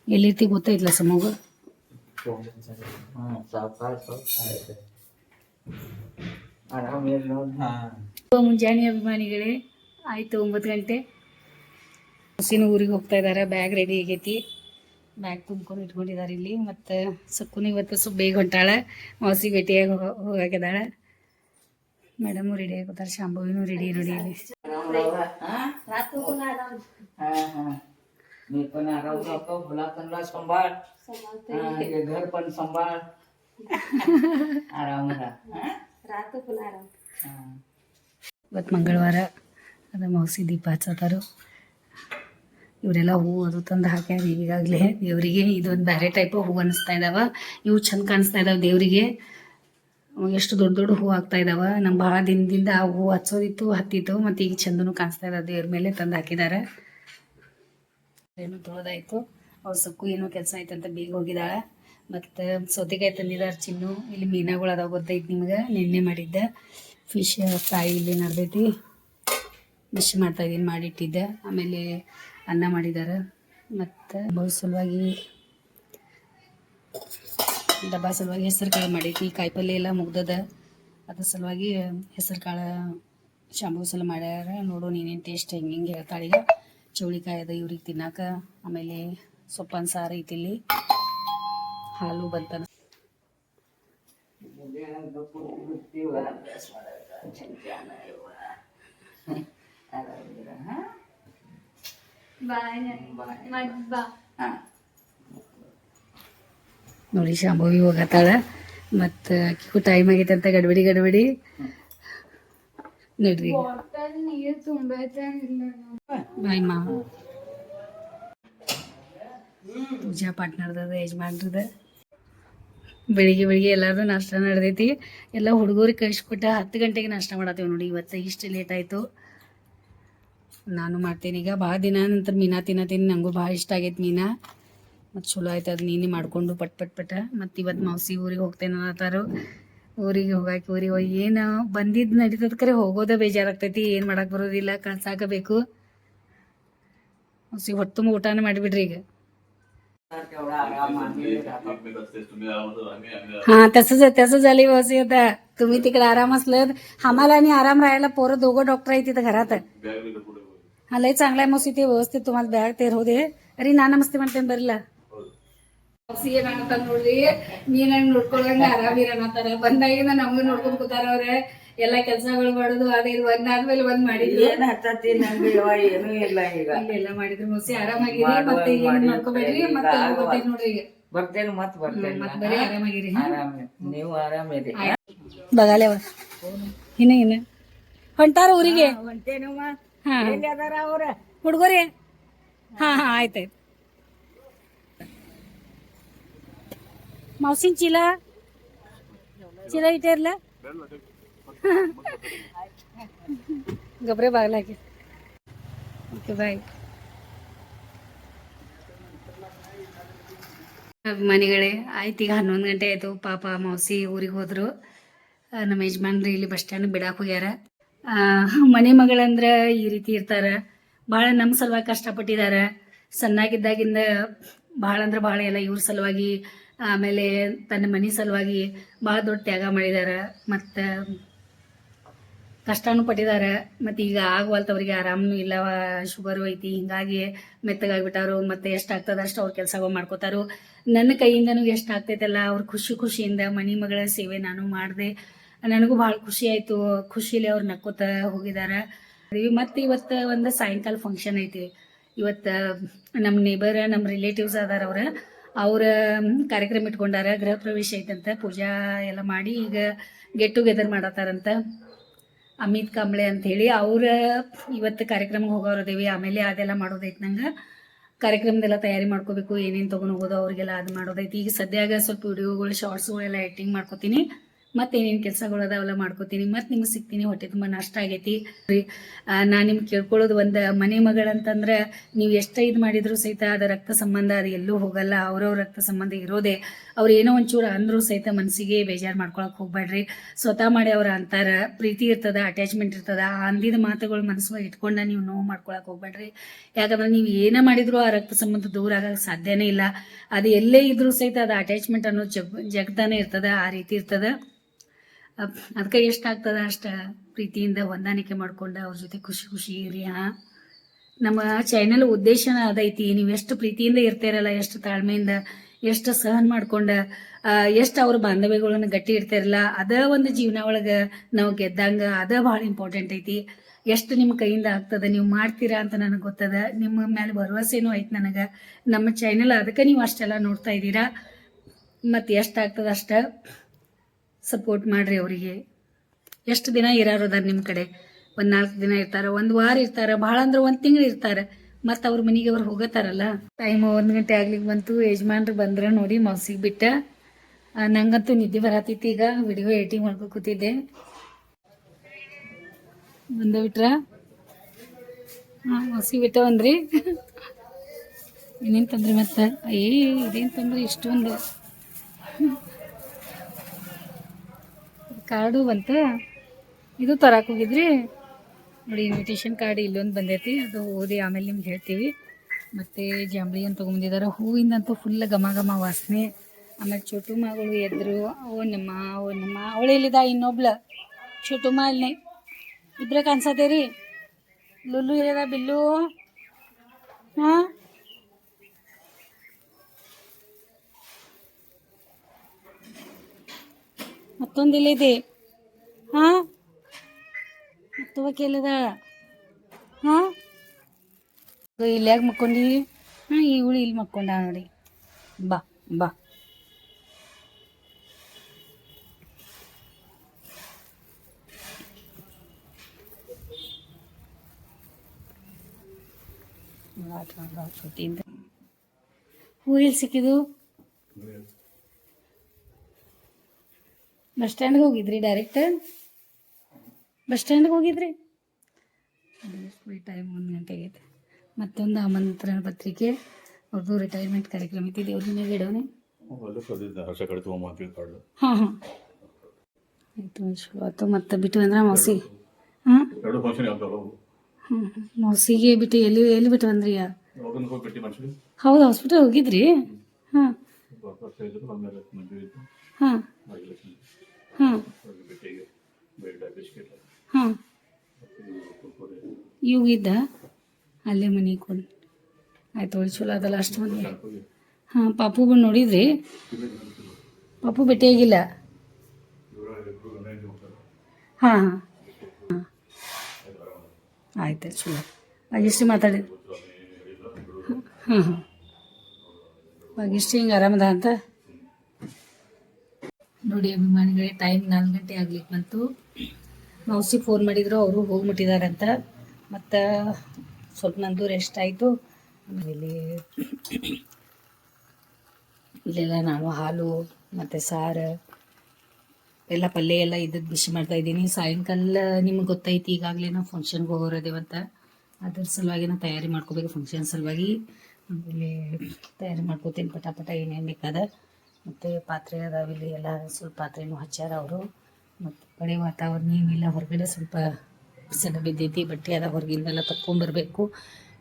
ಎಲ್ಲಿರ್ತಿ ಗೊತ್ತಾಯ್ತಲ್ಲ ಸಮೂಗ ಮುಂಜಾನೆ ಅಭಿಮಾನಿಗಳೇ ಆಯ್ತು 9 ಗಂಟೆ. ಹಸಿನ ಊರಿಗೆ ಹೋಗ್ತಾ ಇದ್ದಾರೆ. ಬ್ಯಾಗ್ ರೆಡಿ ಆಗೈತಿ, ಬ್ಯಾಗ್ ತುಂಬ್ಕೊಂಡು ಇಟ್ಕೊಂಡಿದ್ದಾರೆ ಇಲ್ಲಿ. ಮತ್ತು ಸಕ್ಕುನಿ ಇವತ್ತು ಸ್ವಲ್ಪ ಬೇಗ ಹೊಂಟಾಳ, ಮೌಸಿ ಭೇಟಿಯಾಗಿ ಹೋಗಾಕಿದಾಳ. ಮೇಡಮು ರೆಡಿ ಆಗೋತಾರೆ, ಶಾಂಭವಿನೂ ರೆಡಿ ನೋಡಿ ಇಲ್ಲಿ. ಇವತ್ತು ಮಂಗಳವಾರ ಅದ ಮೌಸಿ ದೀಪ ಹಚ್ಚತಾರು. ಇವರೆಲ್ಲ ಹೂವು ಅದು ತಂದು ಹಾಕ್ಯಾರ ಈಗಾಗಲೇ ದೇವರಿಗೆ. ಇದೊಂದು ಬೇರೆ ಟೈಪ್ ಹೂವು ಅನಿಸ್ತಾ ಇದ್ದಾವ. ಇವು ಚಂದ ಕಾಣಿಸ್ತಾ ಇದ್ದಾವೆ ದೇವರಿಗೆ. ಎಷ್ಟು ದೊಡ್ಡ ದೊಡ್ಡ ಹೂವು ಆಗ್ತಾ ಇದ್ದಾವೆ. ನಮ್ಮ ಭಾಳ ದಿನದಿಂದ ಆ ಹೂವು ಹಚ್ಚೋದಿತ್ತು, ಹತ್ತಿತ್ತು. ಮತ್ತು ಈಗ ಚಂದನು ಕಾಣಿಸ್ತಾ ಇದ್ದಾವೆ. ದೇವ್ರ ಮೇಲೆ ತಂದು ಹಾಕಿದ್ದಾರೆ. ಏನು ತೊಳೆದಾಯ್ತು. ಅವ್ರ ಸಕ್ಕು ಏನೋ ಕೆಲಸ ಆಯ್ತಂತ ಬೇಗ ಹೋಗಿದ್ದಾಳೆ. ಮತ್ತು ಸೌತೆಕಾಯಿ ತಂದಿದ್ದಾರೆ ಚಿನ್ನು. ಇಲ್ಲಿ ಮೀನುಗಳು ಅದಾವ, ಗೊತ್ತೈತಿ ನಿಮ್ಗೆ, ನಿನ್ನೆ ಮಾಡಿದ್ದೆ. ಫಿಶ್ ಫ್ರೈ ಇಲ್ಲಿ ನಡೆದೈತಿ, ಮಿಶ್ ಮಾಡ್ತಾಯಿದ್ದೀನಿ, ಮಾಡಿಟ್ಟಿದ್ದೆ. ಆಮೇಲೆ ಅನ್ನ ಮಾಡಿದ್ದಾರೆ. ಮತ್ತು ಡಬ್ಬ ಸಲುವಾಗಿ ಹೆಸರು ಕಾಳು ಮಾಡೈತಿ. ಕಾಯಿಪಲ್ಯ ಎಲ್ಲ ಮುಗ್ದದ, ಅದ್ರ ಸಲುವಾಗಿ ಹೆಸರು ಕಾಳು ಶಾಂಭವಿ ಸಲ ಮಾಡ್ಯಾರ. ನೋಡು ನೀನೇನು ಟೇಸ್ಟ್ ಹೆಂಗೆ ಹೇಳ್ತಾಳೀಗ. ಚೌಳಿಕಾಯಿ ಅದ ಇವ್ರಿಗೆ ತಿನ್ನಾಕ. ಆಮೇಲೆ ಸೊಪ್ಪನ ಸಾರು ಐತಿ ಇಲ್ಲಿ. ಹಾಲು ಬಂತ. ನೋಡಿ ಶಾಂಭವಿ ಹೋಗತ್ತಾಳ. ಮತ್ತು ಅಕ್ಕಿಗೂ ಟೈಮ್ ಆಗೈತೆ ಅಂತ ಗಡ್ಬಡಿ ನಡ್ರಿ. ಬಾಯ್ ಮಾ ಪೂಜಾ ಪಾರ್ಟ್ನರ್ದ ಯಜಮಾನ್ರದ ಬೆಳಿಗ್ಗೆ ಎಲ್ಲಾರ್ದು ನಾಷ್ಟ ನಡೆದೈತಿ. ಎಲ್ಲ ಹುಡುಗರಿಗೆ ಕಳಿಸ್ಕೊಟ್ಟ 10 ಗಂಟೆಗೆ ನಾಷ್ಟ ಮಾಡತ್ತೀವಿ ನೋಡಿ. ಇವತ್ತು ಇಷ್ಟು ಲೇಟ್ ಆಯಿತು. ನಾನು ಮಾಡ್ತೀನಿ ಈಗ. ಭಾಳ ದಿನ ನಂತರ ಮೀನಾ ತಿನ್ನತೀನಿ. ನನಗೂ ಭಾಳ ಇಷ್ಟ ಆಗೈತೆ ಮೀನಾ. ಮತ್ತು ಚಲೋ ಆಯ್ತು ಅದು ನೀನೇ ಮಾಡಿಕೊಂಡು ಪಟ್. ಮತ್ತು ಇವತ್ತು ಮೌಸಿ ಊರಿಗೆ ಹೋಗ್ತೇನೆ ಅನ್ನತ್ತಾರು. ಊರಿಗೆ ಊರಿಗೆ ಹೋಗಿ ಏನು ಬಂದಿದ್ದು ನಡೀತದ, ಕರೆ ಹೋಗೋದೇ ಬೇಜಾರಾಗ್ತೈತಿ. ಏನು ಮಾಡಕ್ಕೆ ಬರೋದಿಲ್ಲ, ಕಳ್ಸಾಕಬೇಕು. ಮೌಸಿ ಹೊಟ್ಟು ತುಂಬ ಊಟನೇ ಮಾಡಿಬಿಡ್ರಿ ಈಗ. हाँ तसंच झाली व्यवस्थित आता. तुम्ही तिकडे आराम असलं आम्हाला आणि आराम राहायला. पोरं दोघं डॉक्टर आहे तिथं घरात. हा लय चांगला आहे मस्त ते व्यवस्थित. तुम्हाला बॅग ते राहू दे. अरे ನಾ ನಮಸ್ತೆ ಮಾಡ್ತೇನೆ ಬರಲ್ಲ. ನೋಡ್ರಿ ನೀನಂಗ್ ನೋಡ್ಕೊಳಂಗ ಆರಾಮಿರನತ್ತಾರ. ಬಂದಾಗಿಂದ ನಮ್ಗೂ ನೋಡ್ಕೊಂಡ್ ಕೂತಾರ ಅವ್ರೆ. ಎಲ್ಲಾ ಕೆಲ್ಸಗಳು ಮಾಡುದು ಅದೇ ಒಂದಾದ್ಮೇಲೆ ಒಂದ್ ಮಾಡಿದ್ರು. ಏನೂ ಇಲ್ಲ ಈಗ ಎಲ್ಲ ಮಾಡಿದ್ರು. ಮೋಸಿ ಆರಾಮಾಗಿರಿ. ಮತ್ತೆ ಏನ್ ಮಾಡ್ಕೋಬೇಡ್ರಿ. ಮತ್ತೆ ಗೊತ್ತೈತಿ ನೋಡ್ರಿ ಈಗ ಬರ್ತೇನೆ. ಮತ್ತೆ ಬರೀ ಆರಾಮಾಗಿರಿ. ನೀವು ಆರಾಮಿರಿ. ಬಗಾಲೇವ ಇನ್ನ ಹೊಂಟಾರ ಊರಿಗೆ. ಹುಡುಗರಿ ಹಾ ಆಯ್ತಾಯ್ತು. ಮಾವಸಿನ ಚೀಲ ಇಟ್ಟಿರ್ಲ ಗೊಬ್ಬರ ಬಾಗ್ಲಾಕಿ. Okay bye. ಅಭಿಮಾನಿಗಳೇ ಆಯ್ತು, ಈಗ 11 ಗಂಟೆ ಆಯಿತು. ಪಾಪ ಮೌಸಿ ಊರಿಗೆ ಹೋದ್ರು. ನಮ್ಮ ಯಜಮಾನ್ರಿ ಇಲ್ಲಿ ಬಸ್ ಸ್ಟ್ಯಾಂಡ್ ಬಿಡಾಕ್ ಹೋಗ್ಯಾರ. ಮನೆ ಮಗಳಂದ್ರೆ ಈ ರೀತಿ ಇರ್ತಾರ. ಭಾಳ ನಮ್ಮ ಸಲುವಾಗಿ ಕಷ್ಟಪಟ್ಟಿದ್ದಾರೆ. ಸಣ್ಣಾಗಿದ್ದಾಗಿಂದ ಭಾಳ ಅಂದ್ರೆ ಭಾಳ ಎಲ್ಲ ಇವ್ರ ಸಲುವಾಗಿ, ಆಮೇಲೆ ತನ್ನ ಮನೆ ಸಲುವಾಗಿ ಭಾಳ ದೊಡ್ಡ ತ್ಯಾಗ ಮಾಡಿದ್ದಾರೆ. ಮತ್ತು ಕಷ್ಟನೂ ಪಟ್ಟಿದ್ದಾರೆ. ಮತ್ತು ಈಗ ಆಗವಲ್ತವ್ರಿಗೆ ಆರಾಮೂ ಇಲ್ಲ, ಶುಗರು ಐತಿ. ಹಿಂಗಾಗಿ ಮೆತ್ತಗಾಗ್ಬಿಟ್ಟಾರು. ಮತ್ತು ಎಷ್ಟಾಗ್ತದೆ ಅಷ್ಟು ಅವ್ರ ಕೆಲಸಗಳು ಮಾಡ್ಕೋತಾರು. ನನ್ನ ಕೈಯಿಂದನೂ ಎಷ್ಟು ಆಗ್ತೈತಲ್ಲ ಅವ್ರ ಖುಷಿಯಿಂದ ಮನೆ ಮಗಳ ಸೇವೆ ನಾನು ಮಾಡಿದೆ. ನನಗೂ ಭಾಳ ಖುಷಿ ಆಯಿತು. ಖುಷಿಲಿ ಅವ್ರು ನಕ್ಕೋತ ಹೋಗಿದ್ದಾರೆ. ಮತ್ತು ಇವತ್ತು ಒಂದು ಸಾಯಂಕಾಲ ಫಂಕ್ಷನ್ ಐತಿ. ಇವತ್ತು ನಮ್ಮ ನೇಬರ್, ನಮ್ಮ ರಿಲೇಟಿವ್ಸ್ ಅದಾರ. ಅವ್ರ ಕಾರ್ಯಕ್ರಮ ಇಟ್ಕೊಂಡಾರ. ಗೃಹ ಪ್ರವೇಶ ಐತಂತ. ಪೂಜಾ ಎಲ್ಲ ಮಾಡಿ ಈಗ ಗೆಟ್ ಟುಗೆದರ್ ಮಾಡತ್ತಾರಂತ. ಅಮಿತ್ ಕಾಂಬ್ಳೆ ಅಂಥೇಳಿ ಅವ್ರ ಇವತ್ತು ಕಾರ್ಯಕ್ರಮಕ್ಕೆ ಹೋಗೋರದೇವಿ. ಆಮೇಲೆ ಅದೆಲ್ಲ ಮಾಡೋದೈತಿ. ನಂಗೆ ಕಾರ್ಯಕ್ರಮದೆಲ್ಲ ತಯಾರಿ ಮಾಡ್ಕೋಬೇಕು. ಏನೇನು ತೊಗೊಂಡು ಹೋಗೋದು ಅವ್ರಿಗೆಲ್ಲ ಅದು ಮಾಡೋದೈತಿ. ಈಗ ಸದ್ಯಾಗ ಸ್ವಲ್ಪ ವಿಡಿಯೋಗಳು ಶಾರ್ಟ್ಸ್ಗಳೆಲ್ಲ ಎಡಿಟಿಂಗ್ ಮಾಡ್ಕೋತೀನಿ. ಮತ್ತೇನೇನು ಕೆಲಸಗಳು ಅದಾವೆಲ್ಲ ಮಾಡ್ಕೋತೀನಿ, ಮತ್ತೆ ನಿಮ್ಗೆ ಸಿಗ್ತೀನಿ. ಹೊಟ್ಟೆ ತುಂಬ ನಾಷ್ಟ ಆಗೈತಿ ರೀ. ನಾನು ನಿಮ್ಗೆ ಕೇಳ್ಕೊಳ್ಳೋದು ಒಂದು, ಮನೆ ಮಗಳಂತಂದ್ರೆ ನೀವು ಎಷ್ಟು ಇದು ಮಾಡಿದ್ರು ಸಹಿತ ಅದು ರಕ್ತ ಸಂಬಂಧ, ಅದು ಎಲ್ಲೂ ಹೋಗಲ್ಲ. ಅವ್ರವ್ರ ರಕ್ತ ಸಂಬಂಧ ಇರೋದೇ. ಅವ್ರು ಏನೋ ಒಂಚೂರು ಅಂದರೂ ಸಹಿತ ಮನಸ್ಸಿಗೆ ಬೇಜಾರು ಮಾಡ್ಕೊಳಕ್ಕೆ ಹೋಗ್ಬೇಡ್ರಿ. ಸ್ವತಃ ಮಾಡಿ ಅವ್ರ ಅಂತಾರ, ಪ್ರೀತಿ ಇರ್ತದ, ಅಟ್ಯಾಚ್ಮೆಂಟ್ ಇರ್ತದ. ಆ ಅಂದಿದ ಮಾತುಗಳು ಮನಸ್ಸೊಳಗೆ ಇಟ್ಕೊಂಡ ನೀವು ನೋವು ಮಾಡ್ಕೊಳಕ್ಕೆ ಹೋಗ್ಬೇಡ್ರಿ. ಯಾಕಂದ್ರೆ ನೀವು ಏನೇ ಮಾಡಿದ್ರು ಆ ರಕ್ತ ಸಂಬಂಧ ದೂರ ಆಗಕ್ಕೆ ಸಾಧ್ಯನೇ ಇಲ್ಲ. ಅದು ಎಲ್ಲೇ ಇದ್ರೂ ಸಹಿತ ಅದು ಅಟ್ಯಾಚ್ಮೆಂಟ್ ಅನ್ನೋ ಜಗದಾನೆ ಇರ್ತದ, ಆ ರೀತಿ ಇರ್ತದ. ಅದಕ್ಕೆ ಎಷ್ಟಾಗ್ತದ ಅಷ್ಟು ಪ್ರೀತಿಯಿಂದ ಹೊಂದಾಣಿಕೆ ಮಾಡ್ಕೊಂಡು ಅವ್ರ ಜೊತೆ ಖುಷಿ ಖುಷಿ ಇರಿ. ನಮ್ಮ ಚಾನೆಲ್ ಉದ್ದೇಶನ ಅದೈತಿ, ನೀವು ಎಷ್ಟು ಪ್ರೀತಿಯಿಂದ ಇರ್ತೀರಲ್ಲ, ಎಷ್ಟು ತಾಳ್ಮೆಯಿಂದ, ಎಷ್ಟು ಸಹನ್ ಮಾಡ್ಕೊಂಡು, ಎಷ್ಟು ಅವ್ರ ಬಾಂಧವ್ಯಗಳನ್ನ ಗಟ್ಟಿ ಇರ್ತಾರಲ್ಲ, ಅದ ಒಂದು ಜೀವನ ಒಳಗೆ ನಾವು ಗೆದ್ದಂಗೆ. ಅದ ಭಾಳ ಇಂಪಾರ್ಟೆಂಟ್ ಐತಿ. ಎಷ್ಟು ನಿಮ್ಮ ಕೈಯಿಂದ ಆಗ್ತದೆ, ನೀವು ಮಾಡ್ತೀರಾ ಅಂತ ನನಗೆ ಗೊತ್ತದ. ನಿಮ್ಮ ಮೇಲೆ ಭರವಸೆನೂ ಐತಿ ನನಗೆ. ನಮ್ಮ ಚಾನೆಲ್ ಅದಕ್ಕೆ ನೀವು ಅಷ್ಟೆಲ್ಲ ನೋಡ್ತಾ ಇದ್ದೀರಾ. ಮತ್ತು ಎಷ್ಟಾಗ್ತದೆ ಅಷ್ಟು ಸಪೋರ್ಟ್ ಮಾಡಿರಿ ಅವರಿಗೆ. ಎಷ್ಟು ದಿನ ಇರೋರು ನಿಮ್ಮ ಕಡೆ? ಒಂದು 4 ದಿನ ಇರ್ತಾರೆ, 1 ವಾರ ಇರ್ತಾರೆ, ಭಾಳ ಅಂದ್ರೆ 1 ತಿಂಗಳು ಇರ್ತಾರೆ. ಮತ್ತು ಅವ್ರ ಮನೆಗೆ ಅವ್ರು ಹೋಗತ್ತಾರಲ್ಲ. ಟೈಮ್ 1 ಗಂಟೆ ಆಗ್ಲಿಕ್ಕೆ ಬಂತು. ಯಜಮಾನ್ರು ಬಂದ್ರೆ ನೋಡಿ ಮೌಸಿಗೆ ಬಿಟ್ಟ. ನಂಗಂತೂ ನಿದ್ದೆ ಬರತೈತಿ. ಈಗ ವಿಡಿಯೋ ಎಡಿಟಿಂಗ್ ಮಾಡ್ಕೊ ಕೂತಿದ್ದೆ. ಬಂದ ಬಿಟ್ರ? ಮೌಸಿ ಬಿಟ್ಟ ಬಂದ್ರಿ? ಏನೇನು ತಂದ್ರಿ ಮತ್ತೆ? ಇದೇನು ತಂದ್ರಿ ಇಷ್ಟೊಂದು? ಕಾರ್ಡು ಬಂತ. ಇದು ತರಕ್ಕೆ ಹೋಗಿದ್ರಿ ನೋಡಿ. ಇನ್ವಿಟೇಷನ್ ಕಾರ್ಡ್ ಇಲ್ಲೊಂದು ಬಂದೈತಿ, ಅದು ಓದಿ ಆಮೇಲೆ ನಿಮ್ಗೆ ಹೇಳ್ತೀವಿ. ಮತ್ತು ಜಾಂಬಳಿ ಅಂತ ತೊಗೊಂಡಿದ್ದಾರೆ. ಹೂವಿಂದಂತೂ ಫುಲ್ ಘಮ ಘಮ ವಾಸನೆ. ಆಮೇಲೆ ಚೋಟು ಮಗಳು ಎದ್ರು. ನಮ್ಮ ಅವಳೆಲ್ಲಿದ ಇನ್ನೊಬ್ಳ ಚೋಟು ಮಾ ಅಲ್ಲೇ ಇಬ್ಬರೇ ಕಾಣಿಸತ್ತೇರಿ. ಲುಲ್ಲು ಇಲ್ಲದ ಬಿಲ್ಲು. ಹಾಂ, ಮತ್ತೊಂದಿಲ್ಲಿದೆ. ಹಾಂ, ಮತ್ತೊಬ್ಬಕ್ಕೆಲ್ಲದ. ಹಾಂ, ಇಲ್ಲಿ ಯಾಕೆ ಮಕ್ಕೊಂಡಿ? ಹಾಂ, ಇವಳು ಇಲ್ಲಿ ಮಕ್ಕೊಂಡ ನೋಡಿ. ಬಾ ಬಾ. ಹೂ ಎಲ್ಲಿ ಸಿಕ್ಕಿದು? ಬಸ್ ಸ್ಟ್ಯಾಂಡ್ಗೆ ಹೋಗಿದ್ರಿ? ಡೈರೆಕ್ಟ್ ಬಸ್ ಸ್ಟ್ಯಾಂಡ್ಗೆ ಹೋಗಿದ್ರಿ? ಟೈಮ್ 1 ಗಂಟೆ ಆಗೈತೆ. ಮತ್ತೊಂದು ಆಮಂತ್ರಣ ಪತ್ರಿಕೆ, ಅವ್ರದ್ದು ರಿಟೈರ್ಮೆಂಟ್ ಕಾರ್ಯಕ್ರಮ ಐತಿ. ದೇವ್ರ ಮನೆಗೆ ಇಡೋನೆ. ಹಾಂ ಹಾಂ ಆಯಿತು, ಚಲೋ ಆಯ್ತು. ಮತ್ತೆ ಬಿಟ್ಟು ಅಂದ್ರೆ ಮೌಸಿ. ಹಾಂ ಹ್ಞೂ, ಮೌಸಿಗೆ ಬಿಟ್ಟು ಎಲ್ಲಿ ಬಿಟ್ಟು ಬಂದ್ರಿ? ಹೌದು, ಹಾಸ್ಪಿಟಲ್ ಹೋಗಿದ್ರಿ? ಹಾಂ ಹಾಂ ಹಾಂ ಹಾಂ, ಇವಿದ್ದ ಅಲ್ಲೇ ಮನೆಗೆ ಕೊಂಡು. ಆಯ್ತು, ಒಳ್ಳೆ ಚಲೋ ಅದಲ್ಲ ಅಷ್ಟು ಮಂದಿ. ಹಾಂ, ಪಾಪುಗಳು ನೋಡಿದ್ರಿ? ಪಾಪು ಭೇಟಿಯಾಗಿಲ್ಲ? ಹಾಂ ಹಾಂ ಹಾಂ, ಆಯ್ತು, ಚಲೋ. ಭಾಗ್ಯಶ್ರೀ ಮಾತಾಡಿದ್ರು? ಹಾಂ ಹಾಂ, ಭಾಗ್ಯಶ್ರೀ ಹಿಂಗೆ ಆರಾಮದ ಅಂತ ನೋಡಿ. ಅಭಿಮಾನಿಗಳೇ, ಟೈಮ್ 4 ಗಂಟೆ ಆಗ್ಲಿಕ್ಕೆ ಬಂತು. ಮೌಸಿ ಫೋನ್ ಮಾಡಿದ್ರು, ಅವರು ಹೋಗ್ಬಿಟ್ಟಿದಾರಂತ. ಮತ್ತು ಸ್ವಲ್ಪ ನಂದು ರೆಸ್ಟ್ ಆಯಿತು. ಆಮೇಲೆ ಇಲ್ಲೆಲ್ಲ ನಾನು ಹಾಲು ಮತ್ತು ಸಾರು ಎಲ್ಲ ಪಲ್ಯ ಎಲ್ಲ ಇದ್ದದ್ದು ಬಿಸಿ ಮಾಡ್ತಾಯಿದ್ದೀನಿ. ಸಾಯಂಕಾಲ ನಿಮ್ಗೆ ಗೊತ್ತೈತಿ, ಈಗಾಗಲೇ ನಾವು ಫಂಕ್ಷನ್ಗೆ ಹೋಗೋರದೇವಂತ. ಅದ್ರ ಸಲುವಾಗಿ ನಾವು ತಯಾರಿ ಮಾಡ್ಕೋಬೇಕು, ಫಂಕ್ಷನ್ ಸಲುವಾಗಿ. ಆಮೇಲೆ ತಯಾರಿ ಮಾಡ್ಕೋತೀನಿ ಪಟ ಏನೇನು ಬೇಕಾದ. ಮತ್ತು ಪಾತ್ರೆ ಅದಾವಿಲ್ಲಿ ಎಲ್ಲ, ಸ್ವಲ್ಪ ಪಾತ್ರೆನೂ ಹಚ್ಚಾರ ಅವರು. ಮತ್ತು ಕಡೆ ವಾತಾವರಣ ಏನಿಲ್ಲ, ಹೊರಗಡೆ ಸ್ವಲ್ಪ ಬಿಸಿಲು ಬಿದ್ದೈತಿ. ಬಟ್ಟೆ ಅದ ಹೊರಗಿಂದೆಲ್ಲ ತಕ್ಕೊಂಬರ್ಬೇಕು.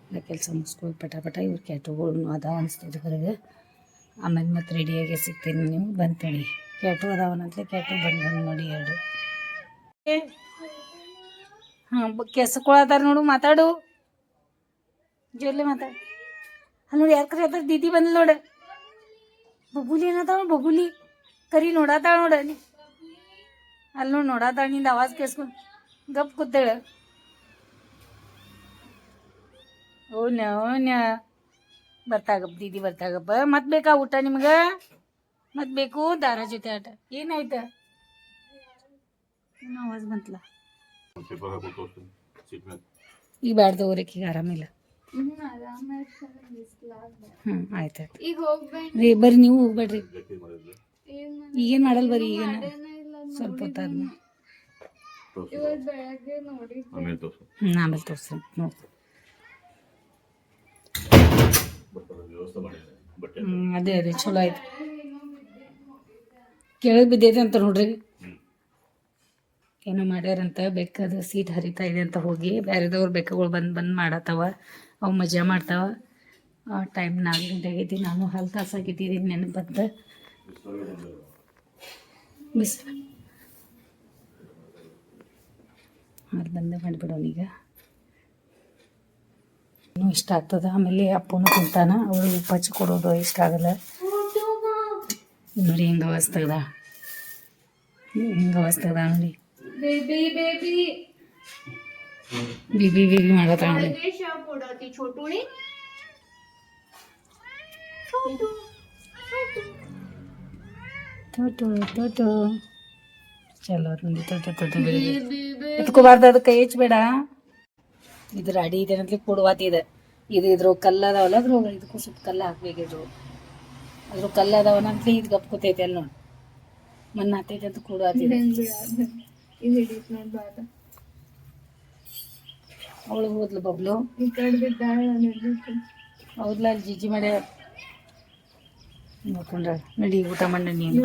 ಎಲ್ಲ ಕೆಲಸ ಮುಗಿಸ್ಕೊಂಡು ಪಟ ಇವ್ರ ಕ್ಯಾಟುಗಳು ಅದಾವ ಅನಿಸ್ತದೆ ಹೊರಗೆ. ಆಮೇಲೆ ಮತ್ತೆ ರೆಡಿಯಾಗಿ ಸಿಗ್ತೀನಿ, ನೀವು ಬಂತೇಳಿ. ಕ್ಯಾಟು ಅದಾವನಂತಲೇ ಕ್ಯಾಟು ಬಂದ ನೋಡಿ 2. ಹಾಂ, ಕೆಸಕೊಳತಾರ ನೋಡು, ಮಾತಾಡು ಜೋರ್ಲೆ ಮಾತಾಡು. ಅಲ್ಲಿ ನೋಡಿ ಯಾರು ಕರಿ ಅದಾರ? ದೀದಿ ಬಂದ್ಲು ನೋಡು. ಬಬುಲಿ ಏನದಾವ? ಬಬುಲಿ ಕರಿ ನೋಡತ್ತಾಳ ನೋಡ. ಅಲ್ಲಿ ನೋಡಿ ನೋಡತ್ತಾಳ. ನಿಂದ ಆವಾಜ್ ಕೇಳಿಸ್ಕೊಂಡು ಗಪ್ ಕೂತಾಳ. ಓನ್ಯ ಬರ್ತಾಗಪ್ಪ ದೀದಿ, ಬರ್ತಾಗಪ್ಪ. ಮತ್ತೆ ಬೇಕಾ ಊಟ ನಿಮ್ಗೆ? ಮತ್ತೆ ಬೇಕು ದಾರ ಜೊತೆ ಆಟ? ಏನಾಯ್ತ? ಏನೋ ಆವಾಜ್ ಬಂತಲ್ಲ. ಈಗ ಬ್ಯಾಡ್ದ ಊರಕ್ಕೀಗ ಆರಾಮಿಲ್ಲ. ಆಯ್ತಾಯ್ತು ರೀ, ಬರ್ರಿ ನೀವು ಹೋಗ್ಬೇಡ್ರಿ. ಈಗೇನು ಮಾಡಲ್ ಬರ್ರಿ. ಈಗೇನು ಸ್ವಲ್ಪ ಹೊತ್ತಾದ್ಮೇಲೆ ಆಮೇಲೆ ತೋರಿಸು. ಆಮೇಲೆ ತೋರಿಸಿ ನೋಡಿ. ವ್ಯವಸ್ಥೆ ಮಾಡಿದ್ದಾರೆ ಬಟ್ಟೆ. ಅದೇ ಅದೇ ಚಲೋ ಆಯ್ತು. ಕೆಳಗೆ ಬಿದ್ದೈತೆ ಅಂತ ನೋಡ್ರಿ, ಏನೋ ಮಾಡ್ಯಾರಂತ. ಬೇಕಾದ ಸೀಟ್ ಹರಿತಾ ಇದೆ ಅಂತ ಹೋಗಿ ಬೇರೆದವ್ರು ಬೆಕ್ಕಗಳು ಬಂದು ಮಾಡತ್ತವ, ಅವು ಮಜಾ ಮಾಡ್ತಾವ. ಆ ಟೈಮ್ 4 ಗಂಟೆ ಆಗೈತಿ. ನಾನು ಹಾಲು ತಾಸಾಗಿಟ್ಟಿದ್ದೀನಿ ನೆನಪು ಬಂತ. ಮಿಸ್ ಅದು ಬಂದೇ ಮಾಡಿಬಿಡೋನೀಗ. ಇನ್ನೂ ಇಷ್ಟ ಆಗ್ತದೆ. ಆಮೇಲೆ ಅಪ್ಪನೂ ತಿಂತಾನ, ಅವಳು ಉಪ್ಪು ಹಚ್ಚಿ ಕೊಡೋದು ಇಷ್ಟ ಆಗಲ್ಲ. ನೋಡಿ ಹಿಂಗೆ ಅವಸ್ತದ, ನೋಡಿ ಬಿಬಿ ಬಿಬಿ ಮಾಡತ್ತ ನೋಡಿ. ಟೋಟೋ ಚಲೋ ನೋಡಿ. ಟೋಟೋ ಎತ್ಕೋಬಾರ್ದು, ಅದು ಕೈ ಹಚ್ಬೇಡ. ಇದ್ರ ಅಡಿ ಇದೆ ಅಂತ ಕೊಡುವಾತಿದೆ. ಇದ್ರ ಕಲ್ಲು ಅದಾವಲ್ಲ, ಇದಕ್ಕೂ ಸ್ವಲ್ಪ ಕಲ್ಲು ಹಾಕ್ಬೇಕಿದ್ರು. ಅದ್ರ ಕಲ್ಲು ಅದಾವನಂತ ಇದು ಗಪ್ಕೋತೈತೆ ಅಲ್ಲಿ ನೋಡಿ. ಮಣ್ಣು ಹಾತೈತೆ ಅಂತ ಕೊಡುವಾತಿದೆ. ಅವಳು ಹೋದ್ಲು ಬಬ್ಲು. ಹೌದ್ಲ, ಅಲ್ಲಿ ಜಿಜ್ಜಿ ಮಾಡ್ಯಾರ ನೋಡ್ಕೊಂಡ್ರ. ನಡಿ ಊಟ ಮಾಡ ನೀನು.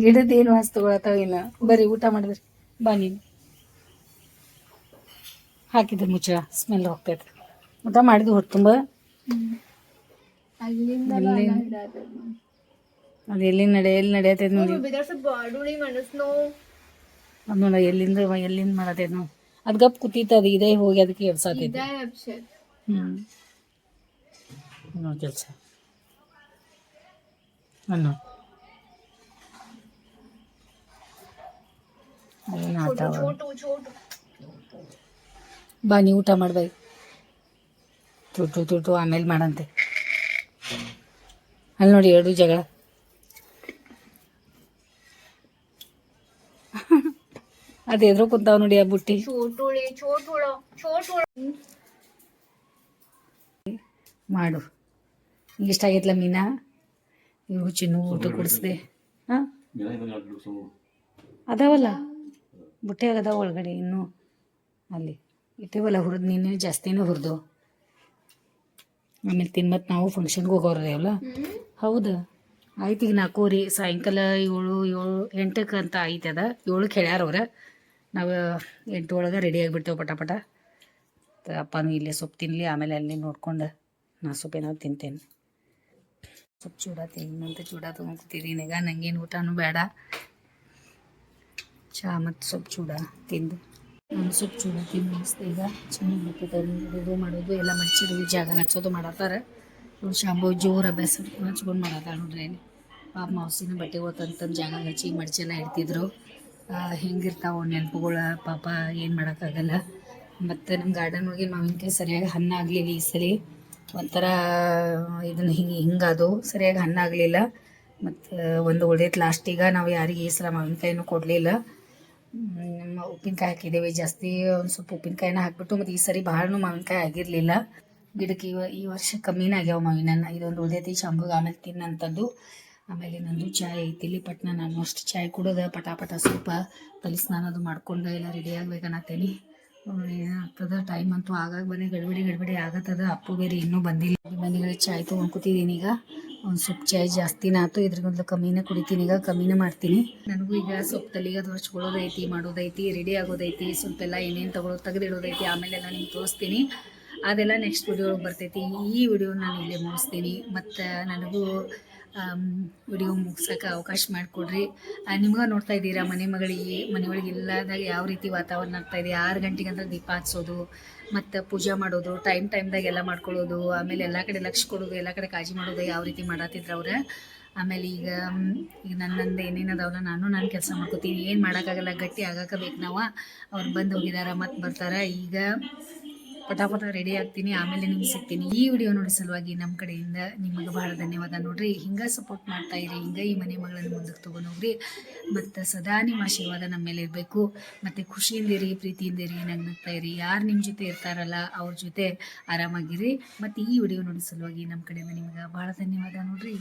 ಗಿಡದೇನು ವಾಸ್ ತಗೊಳತಾವ ಇನ್ನ. ಬರೀ ಊಟ ಮಾಡಿದ್ರಿ ಬಾ ನೀನು. ಹಾಕಿದ್ರೆ ಮುಚ್ಚ, ಸ್ಮೆಲ್ ಹೋಗ್ತೈತೆ. ಊಟ ಮಾಡಿದ್ವಿ ಹೊಟ್ಟು ತುಂಬ. ಅದು ಎಲ್ಲಿ ನಡೆಯತೈತೆ ನೋಡಿ. ಅದು ನೋಡ ಎಲ್ಲಿಂದ ಮಾಡತೈತೆ ನೋಡಿ. ಅದು ಗಪ್ ಕೂತೈತೆ, ಅದು ಇದೇ ಹೋಗಿ ಅದಕ್ಕೆ ಎಬ್ಸಾತೈತೆ. ನೋಡಿ ಕೆಲಸ ಅನ್ನೋ ಬಾ ನೀ ಊಟ ಮಾಡ್ಬಾಯಿ. ತುಟ್ಟು ಆಮೇಲೆ ಮಾಡಂತೆ. ಅಲ್ಲಿ ನೋಡಿ ಎರಡು ಜಗಳ. ಅದು ಎದ್ರು ಕುಂತಾವ ನೋಡಿ ಆ ಬುಟ್ಟಿ. ಮಾಡು. ಈಗ ಇಷ್ಟ ಆಗೈತ್ಲ ಮೀನಾ. ಇವು ಚಿನ್ನು ಊಟ ಕುಡಿಸ್ದೆ. ಹಾಂ ಅದಾವಲ್ಲ ಬುಟ್ಟಿಯಾಗ ಅದಾವ ಒಳಗಡೆ. ಇನ್ನೂ ಅಲ್ಲಿ ಇಟ್ಟೇವಲ್ಲ, ಹುರಿದು ನೀನು ಜಾಸ್ತಿನೇ ಹುರಿದು. ಆಮೇಲೆ ತಿನ್ಮತ್ತು ನಾವು ಫಂಕ್ಷನ್ಗೆ ಹೋಗೋರಲ್ಲ. ಹೌದು ಆಯ್ತು. ಈಗ 4:00 ಸಾಯಂಕಾಲ 7 8 ಅಂತ ಆಯ್ತದ. 7ಕ್ಕೆ ಹೇಳ್ಯಾರವ್ರೆ. ನಾವು 8 ಒಳಗೆ ರೆಡಿ ಆಗಿಬಿಡ್ತೇವೆ ಪಟ. ಅಪ್ಪನೂ ಇಲ್ಲೇ ಸೊಪ್ಪು ತಿನ್ನಲಿ, ಆಮೇಲೆ ಅಲ್ಲಿ ನೋಡ್ಕೊಂಡು ನಾ ಸೊಪ್ಪು ಏನಾದ್ರು ತಿಂತೇನೆ. ಸೊಪ್ಪು ಚೂಡ ತಿನ್ನಂತ ಚೂಡ ತೊಗೊಂಡ್ತಿದ್ದೀನಿ. ಈಗ ನಂಗೇನು ಊಟನೂ ಬೇಡ. ಚಹಾ ಮತ್ತು ಸೊಪ್ಪು ಚೂಡ ತಿಂದು ನಾನು ಸೊಪ್ಪು ಚೂಡ ತಿಂದು ಮುಗಿಸ್ದೆ. ಈಗ ಚೆನ್ನಾಗಿ ಬರ್ತೈತೆ. ಇದು ಮಾಡೋದು ಎಲ್ಲ ಮಡ್ಚಿರೋದು, ಜಾಗ ಹಚ್ಚೋದು ಮಾಡತ್ತಾರೆ. ಇವ್ರು ಶಾಂಬು ಜೋರು ಅಭ್ಯಾಸ ಹಚ್ಕೊಂಡು ಮಾಡತ್ತಾರ ನೋಡ್ರಿ. ಅಲ್ಲಿ ಪಾಪ ಮೌಸಿನ ಬಟ್ಟೆ ಅಂತಂದು ಜಾಗ ಹಚ್ಚಿ ಮಡ್ಚೆಲ್ಲ ಇಡ್ತಿದ್ರು. ಹೆಂಗಿರ್ತಾವೆ ನೆನಪುಗಳ. ಪಾಪ ಏನು ಮಾಡೋಕ್ಕಾಗಲ್ಲ. ಮತ್ತು ನಮ್ಮ ಗಾರ್ಡನ್ ಹೋಗಿ ಮಾವಿನಕಾಯಿ ಸರಿಯಾಗಿ ಹಣ್ಣಾಗಲಿಲ್ಲ ಈ ಸಲ. ಒಂಥರ ಇದನ್ನು ಹಿಂಗಾದು ಸರಿಯಾಗಿ ಹಣ್ಣಾಗಲಿಲ್ಲ. ಮತ್ತು ಒಂದು ಉಳಿದೈತೆ ಲಾಸ್ಟಿಗೆ. ನಾವು ಯಾರಿಗೆ ಈ ಸಲ ಮಾವಿನಕಾಯಿನೂ ಕೊಡಲಿಲ್ಲ. ಉಪ್ಪಿನಕಾಯಿ ಹಾಕಿದ್ದೇವೆ ಜಾಸ್ತಿ. ಒಂದು ಸ್ವಲ್ಪ ಉಪ್ಪಿನಕಾಯಿನ ಹಾಕ್ಬಿಟ್ಟು. ಮತ್ತು ಈ ಸರಿ ಭಾಳನೂ ಮಾವಿನಕಾಯಿ ಆಗಿರಲಿಲ್ಲ ಗಿಡಕ್ಕೆ. ಈ ವರ್ಷ ಕಮ್ಮಿನೇ ಆಗ್ಯಾವ ಮಾವಿನ. ಇದೊಂದು ಉಳಿದೈತಿ ಶಾಂಬುಗೆ ಆಮೇಲೆ ತಿನ್ನಂಥದ್ದು. ಆಮೇಲೆ ನಂದು ಚಾಯ್ ಐತಿ ಇಲ್ಲಿ. ಪಟ್ನ ನಾನು ಅಷ್ಟು ಚಾಯ್ ಕುಡೋದು ಪಟ ಸ್ವಲ್ಪ ತಲೆ ಸ್ನಾನದು ಮಾಡ್ಕೊಂಡು ಎಲ್ಲ ರೆಡಿ ಆಗ್ಬೇಕನ್ನತ್ತೇನೆ. ಏನಾಗ್ತದೆ ಟೈಮ್ ಅಂತೂ ಆಗಾಗ ಬನ್ನಿ ಗಡ್ಬಡಿ ಆಗತ್ತದ. ಅಪ್ಪು ಬೇರೆ ಇನ್ನೂ ಬಂದಿಲ್ಲ. ಮನೆಗಳಿಗೆ ಚಾಯ್ ತೊಗೊಂಡು ಕೂತಿದ್ದೀನಿ. ಈಗ ಒಂದು ಸ್ವಲ್ಪ ಚಾಯ್ ಜಾಸ್ತಿನೇ ಆಯ್ತು. ಇದ್ರಿಗೊಂದು ಕಮ್ಮಿನೇ ಕುಡಿತೀನಿ. ಈಗ ಕಮ್ಮಿನೇ ಮಾಡ್ತೀನಿ. ನನಗೂ ಈಗ ಸ್ವಲ್ಪ ತಲೆಗೆ ಅದು ಹಚ್ಕೊಳ್ಳೋದೈತಿ, ಮಾಡೋದೈತಿ, ರೆಡಿ ಆಗೋದೈತಿ. ಸ್ವಲ್ಪ ಎಲ್ಲ ಏನೇನು ತೆಗೆದಿಡೋದೈತಿ. ಆಮೇಲೆಲ್ಲ ನಿಮ್ಗೆ ತೋರಿಸ್ತೀನಿ. ಅದೆಲ್ಲ ನೆಕ್ಸ್ಟ್ ವಿಡಿಯೋ ಬರ್ತೈತಿ. ಈ ವಿಡಿಯೋ ನಾನು ಇಲ್ಲೇ ಮುಗಿಸ್ತೀನಿ. ಮತ್ತು ನನಗೂ ವಿಡಿಯೋ ಮುಗ್ಸೋಕೆ ಅವಕಾಶ ಮಾಡಿಕೊಡ್ರಿ. ನಿಮ್ಗೆ ನೋಡ್ತಾ ಇದ್ದೀರಾ ಮನೆಯೊಳಗೆ ಇಲ್ಲದಾಗ ಯಾವ ರೀತಿ ವಾತಾವರಣ ಆಗ್ತಾಯಿದೆ. 6 ಗಂಟೆಗೆ ಅಂದ್ರೆ ದೀಪ ಹಚ್ಚೋದು ಮತ್ತು ಪೂಜೆ ಮಾಡೋದು, ಟೈಮ್ದಾಗ ಎಲ್ಲ ಮಾಡ್ಕೊಳ್ಳೋದು. ಆಮೇಲೆ ಎಲ್ಲ ಕಡೆ ಲಕ್ಷ ಕೊಡೋದು, ಎಲ್ಲ ಕಡೆ ಕಾಳಜಿ ಮಾಡೋದು ಯಾವ ರೀತಿ ಮಾಡತ್ತಿದ್ರು ಅವ್ರು. ಆಮೇಲೆ ಈಗ ನನ್ನಂದು ಏನೇನು ಅದಾವಲ್ಲ ನಾನು ಕೆಲಸ ಮಾಡ್ಕೋತೀನಿ. ಏನು ಮಾಡೋಕ್ಕಾಗಲ್ಲ, ಗಟ್ಟಿ ಆಗಕ್ಕೆ ಬೇಕು ನಾವು. ಅವ್ರು ಬಂದು ಹೋಗಿದಾರ ಮತ್ತು ಬರ್ತಾರೆ. ಈಗ ಪಟಾಪಟ ರೆಡಿ ಆಗ್ತೀನಿ, ಆಮೇಲೆ ನಿಮ್ಗೆ ಸಿಗ್ತೀನಿ. ಈ ವಿಡಿಯೋ ನೋಡಿ ಸಲುವಾಗಿ ನಮ್ಮ ಕಡೆಯಿಂದ ನಿಮಗೆ ಬಹಳ ಧನ್ಯವಾದ ನೋಡ್ರಿ. ಹಿಂಗೆ ಸಪೋರ್ಟ್ ಮಾಡ್ತಾ ಇರಿ, ಹಿಂಗೆ ಈ ಮನೆ ಮಗಳನ್ನು ಮುಂದಕ್ಕೆ ತೊಗೊಂಡು ಹೋಗ್ರಿ. ಮತ್ತು ಸದಾ ನಿಮ್ಮ ಆಶೀರ್ವಾದ ನಮ್ಮ ಮೇಲೆ ಇರಬೇಕು. ಮತ್ತು ಖುಷಿಯಿಂದಿರಿ, ಪ್ರೀತಿಯಿಂದಿರಿ, ನಗ್ನಗ್ತಾ ಇರಿ. ಯಾರು ನಿಮ್ಮ ಜೊತೆ ಇರ್ತಾರಲ್ಲ ಅವ್ರ ಜೊತೆ ಆರಾಮಾಗಿರಿ. ಮತ್ತು ಈ ವಿಡಿಯೋ ನೋಡಿ ಸಲುವಾಗಿ ನಮ್ಮ ಕಡೆಯಿಂದ ನಿಮ್ಗೆ ಭಾಳ ಧನ್ಯವಾದ ನೋಡ್ರಿ.